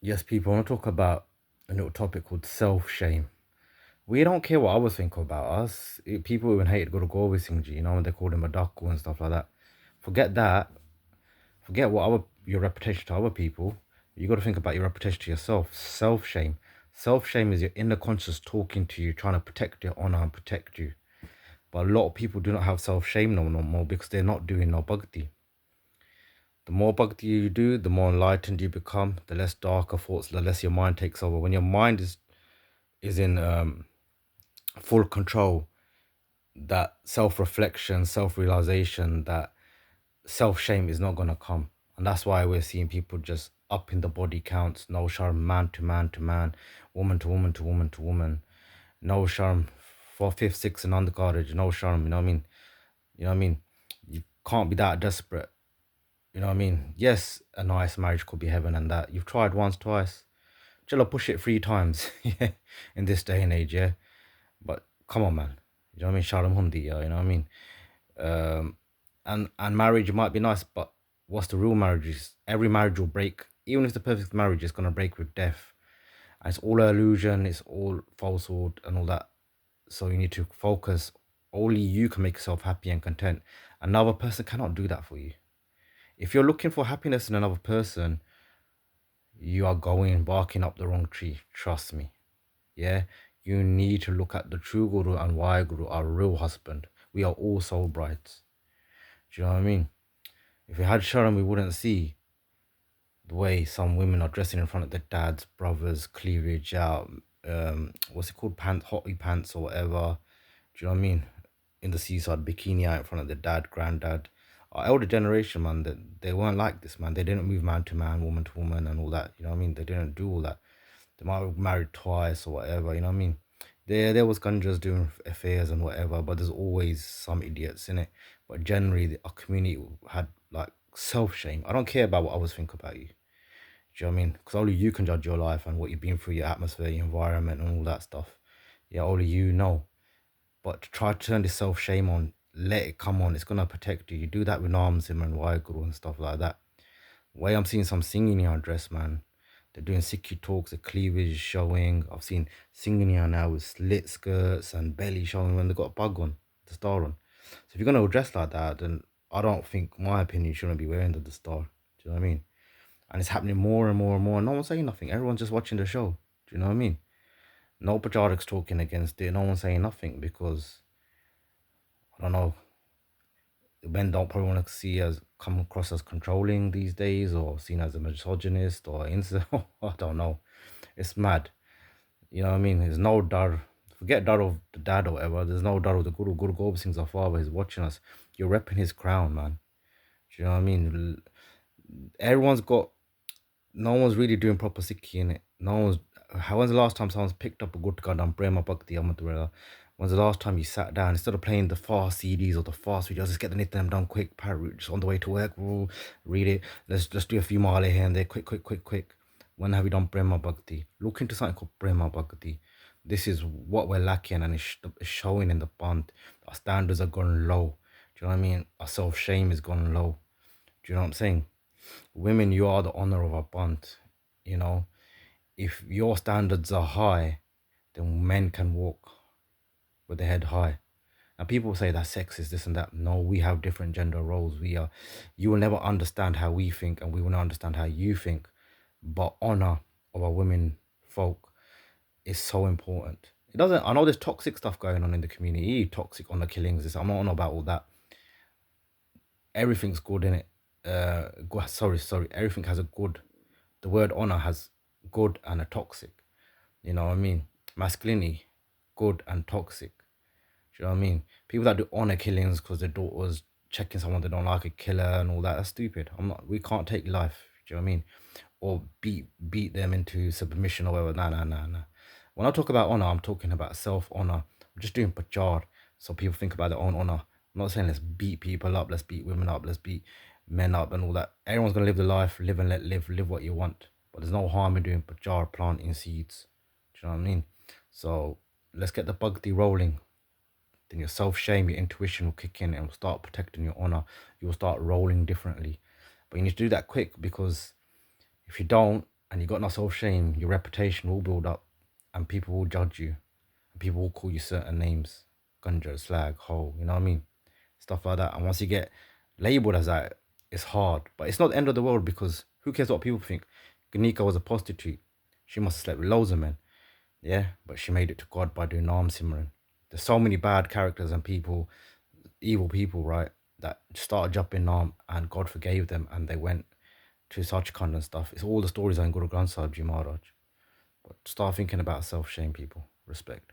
Yes, people, I want to talk about a little topic called self-shame. We don't care what others think about us. People even hate go to go with Singji, when they call him a duck and stuff like that. Forget that. Forget your reputation to other people. You got to think about your reputation to yourself. Self-shame. Self-shame is your inner conscious talking to you, trying to protect your honor and protect you. But a lot of people do not have self-shame no more because they're not doing no bhakti. The more bhakti you do, the more enlightened you become, the less darker thoughts, the less your mind takes over. When your mind is in full control, that self-reflection, self-realization, that self-shame is not going to come. And that's why we're seeing people just up in the body counts, no sharm, man to man to man, woman to woman to woman to woman, no sharm for fifth, sixth and undercarriage, no sharm, you know what I mean? You know what I mean? You can't be that desperate. You know what I mean? Yes, a nice marriage could be heaven and that. You've tried once, twice. Chilla push it 3 times, yeah, in this day and age, yeah. But come on, man. You know what I mean? Shalom Hundi, yeah, you know what I mean? Um, and marriage might be nice, but what's the real marriage is every marriage will break. Even if the perfect marriage is gonna break with death. And it's all illusion, it's all falsehood and all that. So you need to focus. Only you can make yourself happy and content. Another person cannot do that for you. If you're looking for happiness in another person, you are going barking up the wrong tree. Trust me. Yeah, you need to look at the true Guru and why Guru, our real husband. We are all soul brides. Do you know what I mean? If we had Sharon, we wouldn't see the way some women are dressing in front of their dads, brothers, cleavage out, what's it called, pants, hottie pants or whatever. Do you know what I mean? In the seaside, bikini out in front of their dad, granddad. Our elder generation, man, they weren't like this, man. They didn't move man to man, woman to woman, and all that. You know what I mean? They didn't do all that. They might have married twice or whatever. You know what I mean? There was ganjas doing affairs and whatever, but there's always some idiots in it. But generally, our community had like self shame. I don't care about what others think about you. Do you know what I mean? Because only you can judge your life and what you've been through, your atmosphere, your environment, and all that stuff. Yeah, only you know. But to try to turn this self shame on, let it come on. It's gonna protect you. You do that with Namsim and Waiguru and stuff like that. Way I'm seeing some singing in our dress, man. They're doing Sikhi talks, the cleavage showing. I've seen singing here now with slit skirts and belly showing when they got a bug on, the star on. So if you're gonna dress like that, then I don't think, my opinion, you shouldn't be wearing the star. Do you know what I mean? And it's happening more and more and more. No one's saying nothing. Everyone's just watching the show. Do you know what I mean? No Pajarik's talking against it. No one's saying nothing because I don't know. Men don't probably want to see as come across as controlling these days, or seen as a misogynist or incel. I don't know. It's mad. You know what I mean? There's no dar. Forget dar of the dad or whatever. There's no dar of the Guru. Guru Gobind Singh's our father. He's watching us. You're repping his crown, man. Do you know what I mean? Everyone's got. No one's really doing proper Sikhi in it. No one's. When's the last time someone's picked up a good Gurdam Prema Bhakti Amaturela? When's the last time you sat down instead of playing the fast CDs or the fast videos? Just get the Nityanam done quick. Parrot just on the way to work. Ooh, read it. Let's just do a few male here and there. Quick, quick, quick, quick. When have you done Prema Bhakti? Look into something called Prema Bhakti. This is what we're lacking, and it's showing in the bond. Our standards are going low. Do you know what I mean? Our self shame is going low. Do you know what I'm saying? Women, you are the honor of our bond. You know, if your standards are high, then men can walk with their head high. And people say that sex is this and that. No, we have different gender roles. You will never understand how we think, and we will not understand how you think. But honor of our women folk is so important. It doesn't. I know there's toxic stuff going on in the community, toxic honor killings. I'm not on about all that. Everything's good in it. Sorry. Everything has a good. The word honor has good and a toxic. You know what I mean? Masculinity, good and toxic. Do you know what I mean? People that do honor killings because their daughter's checking someone they don't like, a killer and all that, that's stupid. I'm not. We can't take life. Do you know what I mean? Or beat them into submission or whatever. Nah. When I talk about honor, I'm talking about self honor. I'm just doing pachar so people think about their own honor. I'm not saying let's beat people up, let's beat women up, let's beat men up and all that. Everyone's gonna live the life, live and let live, live what you want. But there's no harm in doing pachar, planting seeds. Do you know what I mean? So let's get the bhakti rolling. Then your self-shame, your intuition will kick in and will start protecting your honor. You will start rolling differently. But you need to do that quick, because if you don't, and you got no self-shame, your reputation will build up and people will judge you. And people will call you certain names. Gunja, slag, hole, you know what I mean? Stuff like that. And once you get labeled as that, it's hard. But it's not the end of the world because who cares what people think? Ganika was a prostitute. She must have slept with loads of men. Yeah, but she made it to God by doing Naam Simran. There's so many bad characters and people, evil people, right, that started jumping Naam and God forgave them and they went to Sachkhand and stuff. It's all the stories on Guru Granth Sahib Ji Maharaj. But start thinking about self-shame, people. Respect.